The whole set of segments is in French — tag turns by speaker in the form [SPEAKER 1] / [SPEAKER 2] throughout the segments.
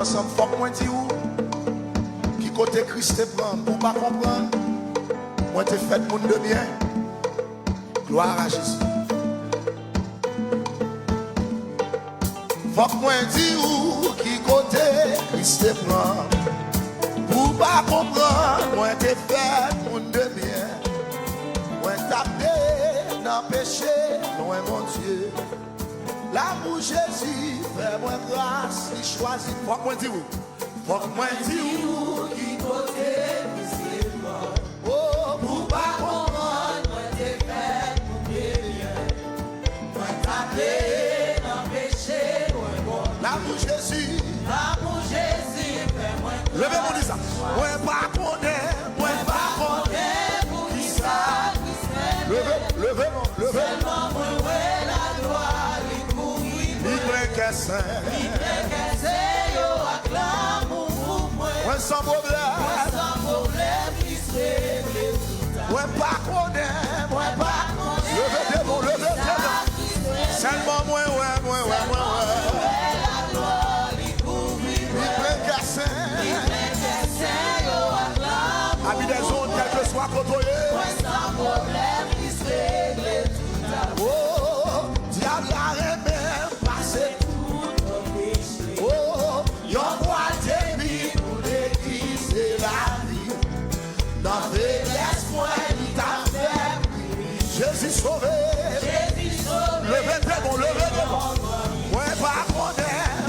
[SPEAKER 1] Ensemble, faut que moi dis où qui côté Christ te prend pour pas comprendre. Moi t'ai fait monde de bien. Gloire à Jésus. Faut que moi dis où qui côté Christ te prend pour pas comprendre. Moi t'ai fait monde de bien. Moi tapé dans péché, loin mon Dieu. L'amour Jésus fait moi grâce, il choisit. Faut que moi dis où? Faut que moi dis où qui côté Christ est mort. Oh, pour pas comprendre, moi t'es fait pour bien. Moi tapé dans péché, moi bon. L'amour Jésus fait moi grâce. Levez mon ça. Moi pas connaître, moi pas connaître pour qui ça. Levez mon, levez. Seulement moi ouais la gloire. Yo acclame pour moi. Sans problème, qui se règle tout. Ouais, pas connaître, ouais, pas connaître. Levez des mots, levez des mots. Seulement moi, ouais. La gloire, il couvre, il plein cassin. Yo acclame. Amis des zones, quel que soit côtoyé. Sans problème, qui se règle tout. Oh, diable a remis, passé. Jésus sauvé, levez des bons, levez des bons. Moi pas connaître,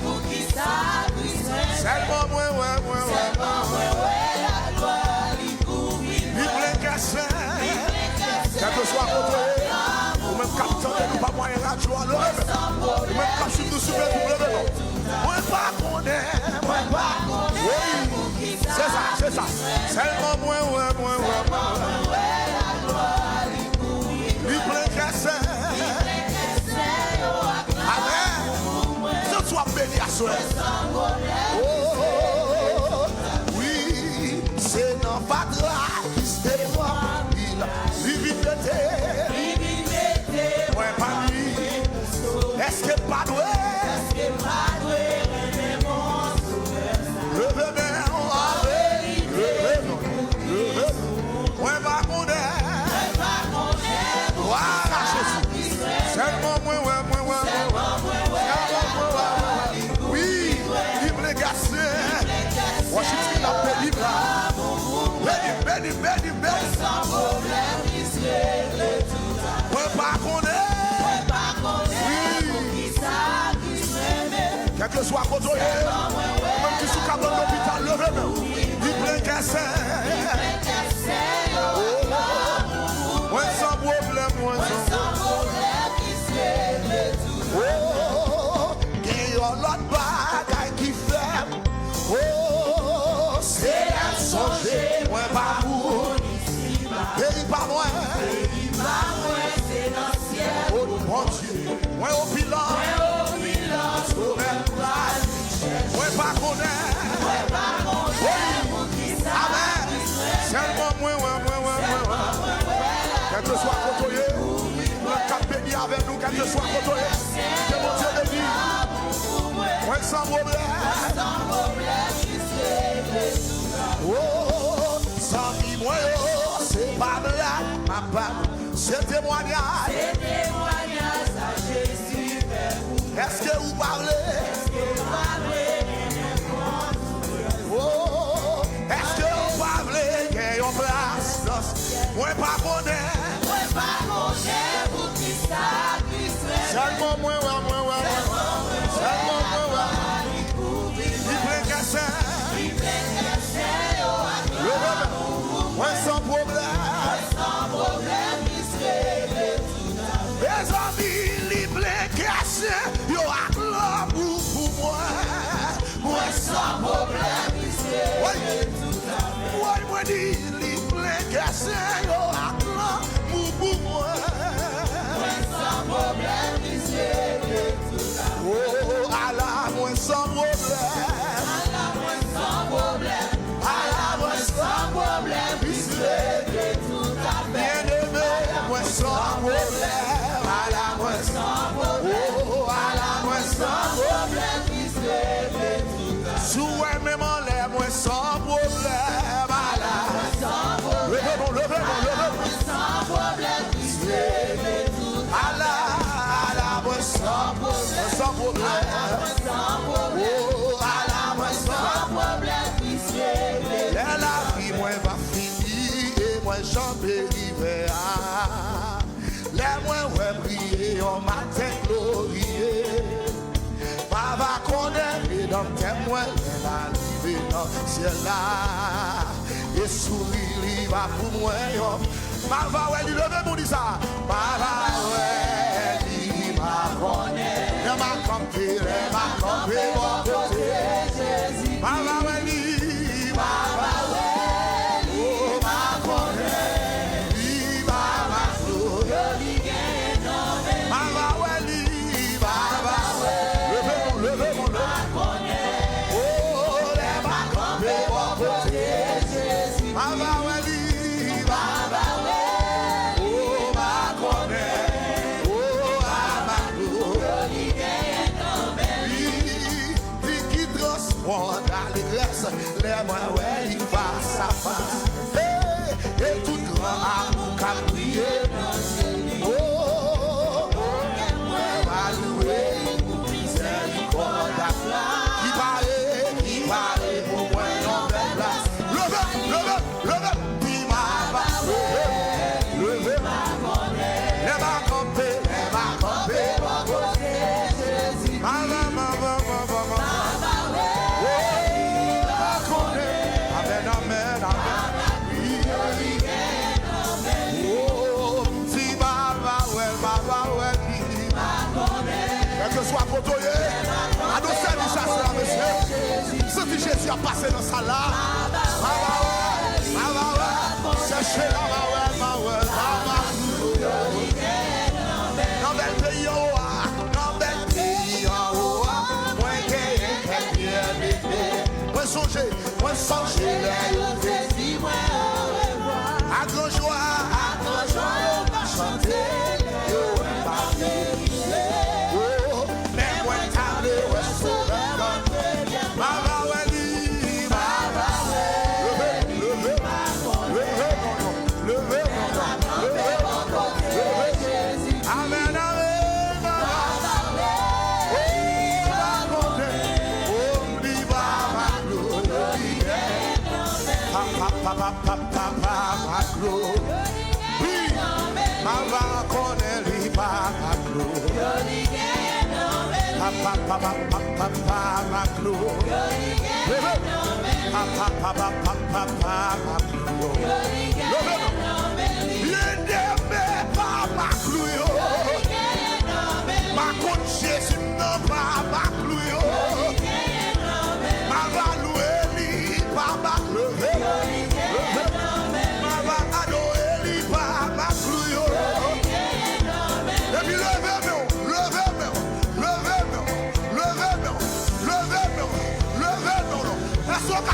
[SPEAKER 1] pour qui ça Christ. Seulement moi, la gloire, il couvre, il plein cassin. Quel que soit côté, ou même capitaine, nous pas moyen la joie, levez. Ou même capitaine, nous souverains, nous levez. Moi pas connaître, oui, c'est ça. Seulement moi, béni à soi. Oh, oui, c'est non pas de la Christ et moi. Il vit de moi pas lui. Est-ce que pas doué? Moi pas connaître. Voilà Jésus. Seulement moi. Béni. Sans problème, il se règle tout. Moi pas connaître. Pour qui ça, qui se remet. Quel que soit côté, même qui sous cabane d'hôpital, levez-moi. Il plein cassin. Moi sans problème, il se règle tout. Oh, il y a l'autre bagaille qui fait. Oh, c'est à songer. Moi pas pour. Pays pas loin, c'est dans le ciel. Oh mon Dieu, moi au bilan, moi pas connaître, amen. Seulement moi. Quel que soit côtoyé, le cap béni avec nous, quel que soit côtoyé, que mon Dieu béni. Moi sans problème. Oh, sans qui moi. C'est pas blague, ma part, c'est témoignage. À Jésus. Est-ce que vous parlez? Oh, est-ce que vous parlez? Qu'il y a une place. Moi pas connaître. Pour qui ça Christ. Seulement moi. Il plein cassin. Moi sans problème, il se règle tout. Les amis, les bleus cassés, yo acclame pour moi. Moi sans problème, il se règle tout. Moi dis, les bleus cassés, yo acclame pour moi. Moi sans problème, il se règle tout. Oh, Allah, moi sans problème. Bien-aimé, moi sans problème, à la moi sans problème, oh, à la moi sans problème, chambre l'hiver. Les moins ouais prier au matin glorieux. Papa connaît et dans témoin l'arrivée dans le ciel là. Et sourire il va pour moi. Papa ouais, il levez pour dire ça. Papa ouais, il m'a connaît. Il m'a campé, il m'a campé mon côté. Papa ouais, il Papa ouais, il m'a connaît. Il m'a connaît. Papa ouais, il Papa ouais, levez mon oh, il m'a campé mon côté. Papa ouais, il Papa ouais, oh, m'a connaît. Oh, m'a qui transporte l'allégresse, les mains ouais, il face à face. Et tout grand amour qu'a prié dans le ciel. Oh, va louer pour miséricorde à flamme. Qui paraît pour moi en belle place. Levez, qui m'a levé, levé, les mains campées, mon côté. Que soit côtoyé, à nos services, chasseurs, monsieur. Ce que Jésus a passé dans sa là. Cherchez là, dans le pays en haut, dans le pays en haut, moi qui ai bien bébé. Moi songer, les moi à grand joie, on va chanter, on va vérifier.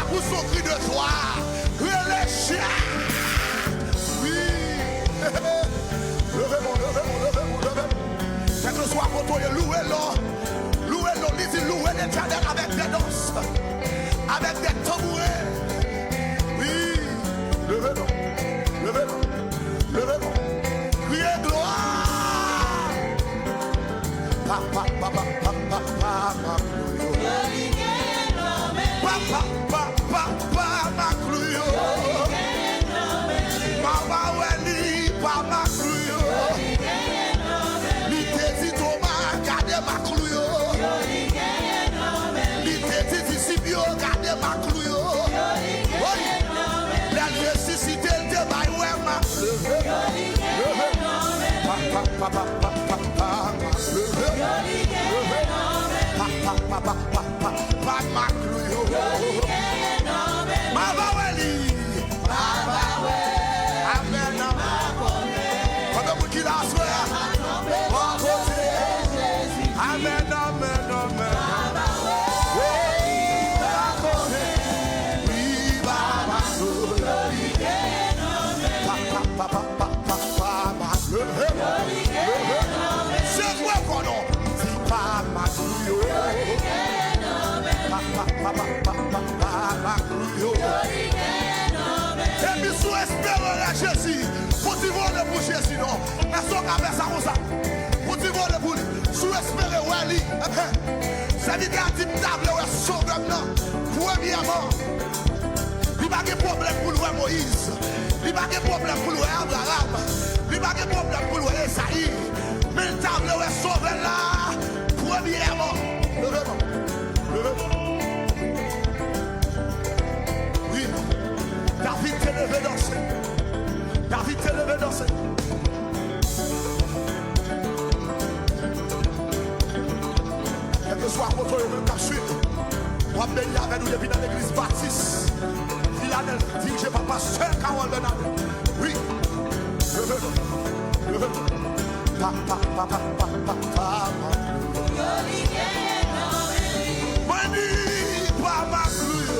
[SPEAKER 1] Pour son cri de joie, les chiens. Oui. Levez-moi. Quel que soit pour toi, louez-le, lisez, louez l'Éternel avec des danses, avec des tambourins. Oui. Levez-moi. Criez gloire. Papa, ma clouio. Papa Weli, papa clouio. Li te dit Thomas, gardez ma clouio. Li te dit Sibio, gardez ma clouio. La nécessité de ma ma Papa ma clouio. Et puis sous espérer la Jésus, pour tu voler pour Jésus, non. Est-ce qu'on a fait ça comme ça? Pour tu voler pour lui, sous espérer Wally. C'est dit qu'il y a une table où est sauveur, non. Premièrement, il pas de problème pour louer Moïse. Il n'y a pas de problème pour louer Abraham. Il n'y a pas de problème pour louer Esaïe. Mais le tableau est sauvé là. Premièrement, levez-moi. Oui, David t'est levé danser. David t'est levé danser. Quel que soit votre même cap suite, on va bénir avec nous depuis dans l'église baptiste. Philadelphie, dirigé par pasteur Carole Bernard. Oui, levez-moi. Pa. Mani pa makluyo.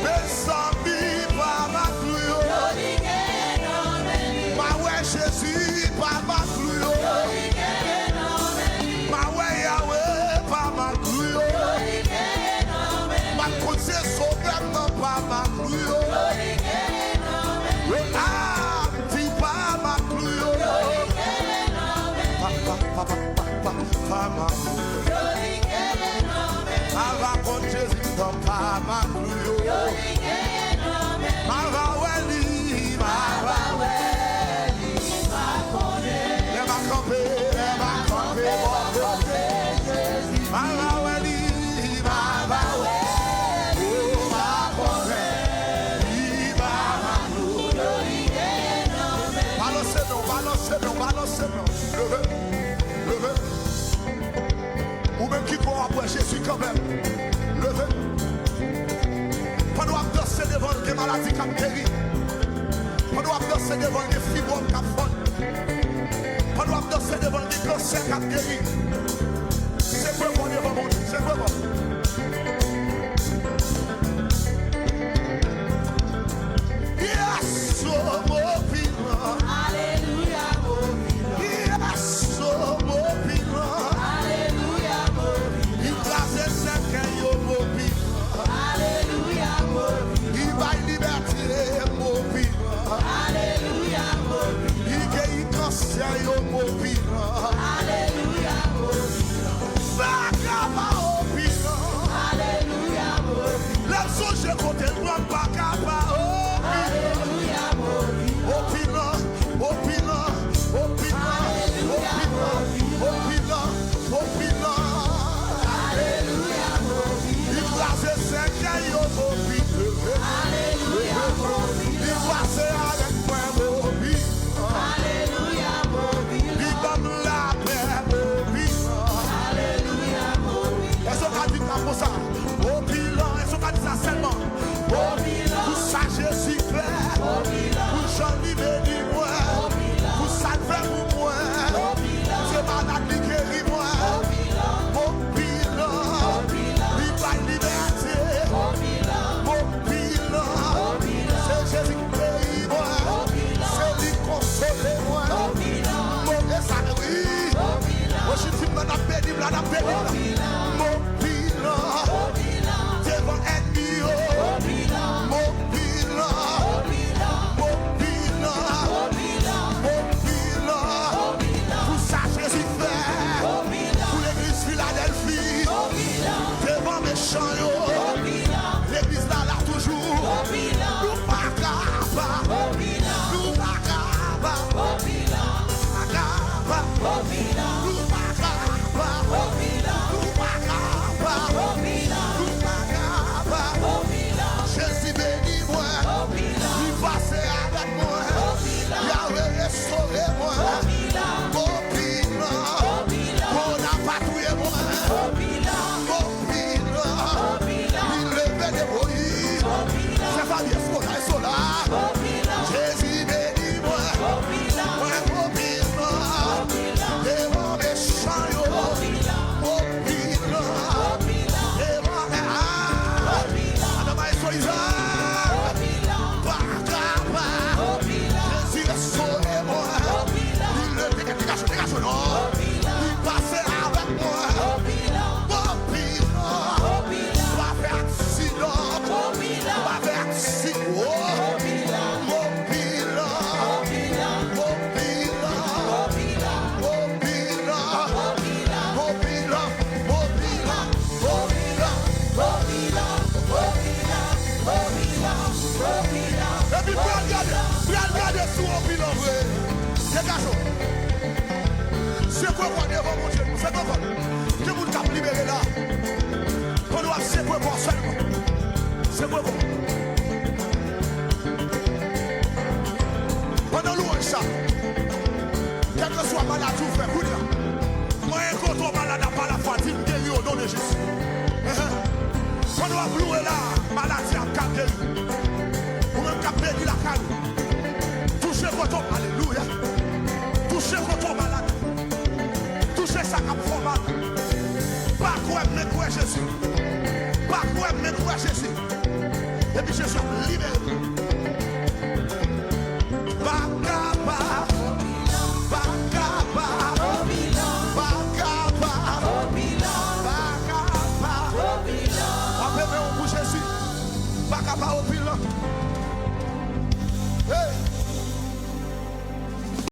[SPEAKER 1] Besami pa makluyo. Mawe Jésus pa makluyo. Mawe Yahweh pa makluyo. Ma konse souverain pa makluyo. Ava con Jésus dans pas ma clouyo. Ava weli, ava weli, ma connaît. Les ma campé, ava weli, ava weli, ma connaît. Balancez-nous. Levez. Ou même qui croit après Jésus quand même. Levez. Pendant que danser devant les maladies qui ont guéri. Pendant que danser devant les fibromes qui ont fond. Pendant que danser devant les cancers qui ont guéri. C'est peu bon devant mon Dieu. C'est peu bon. Yes, oh mon piment.
[SPEAKER 2] Alléluia, mon piment.
[SPEAKER 1] Yes, oh mon piment.
[SPEAKER 2] Alléluia, mon piment.
[SPEAKER 1] Il place ses cailloux, mon piment.
[SPEAKER 2] Alléluia, mon piment.
[SPEAKER 1] Il va liberté, mon piment.
[SPEAKER 2] Alléluia, mon piment.
[SPEAKER 1] Il guérit cancer, mon piment.
[SPEAKER 2] Alléluia, mon piment.
[SPEAKER 1] Bakaba, mon piment.
[SPEAKER 2] Alléluia, mon piment.
[SPEAKER 1] La soche côté droit, Bakaba,
[SPEAKER 2] Alléluia, mon piment.
[SPEAKER 1] mon piment.
[SPEAKER 2] Alléluia, mon piment.
[SPEAKER 1] Il place ses cailloux, mon piment.
[SPEAKER 2] Alléluia, mon
[SPEAKER 1] Il
[SPEAKER 2] piment.
[SPEAKER 1] place avec moi, mon piment.
[SPEAKER 2] Alléluia, mon
[SPEAKER 1] Il
[SPEAKER 2] piment.
[SPEAKER 1] donne la paix, mon piment.
[SPEAKER 2] Alléluia, mon piment.
[SPEAKER 1] Est-ce qu'on a dit ça pour ça? Au bilan, est-ce qu'on a dit ça seulement?
[SPEAKER 2] Au bilan.
[SPEAKER 1] Dégagez. C'est quoi qu'on est devant mon Dieu? C'est quoi? Que vous avez libéré là? On doit c'est quoi pour seulement? C'est quoi? Pendant louange ça, quel que soit malade ou fait, vous dire, moi un contre malade n'a pas la foi, dit guéri au nom de Jésus. On doit louer là, maladie à cap guéri. Ou même cap guéri la canne. Touchez votre homme, alléluia. Touchez votre malade. Touchez ça cap fort mal. Pas quoi, mais quoi Jésus. Pas quoi, mais quoi Jésus. Et puis Jésus libéré. Pas au bilan.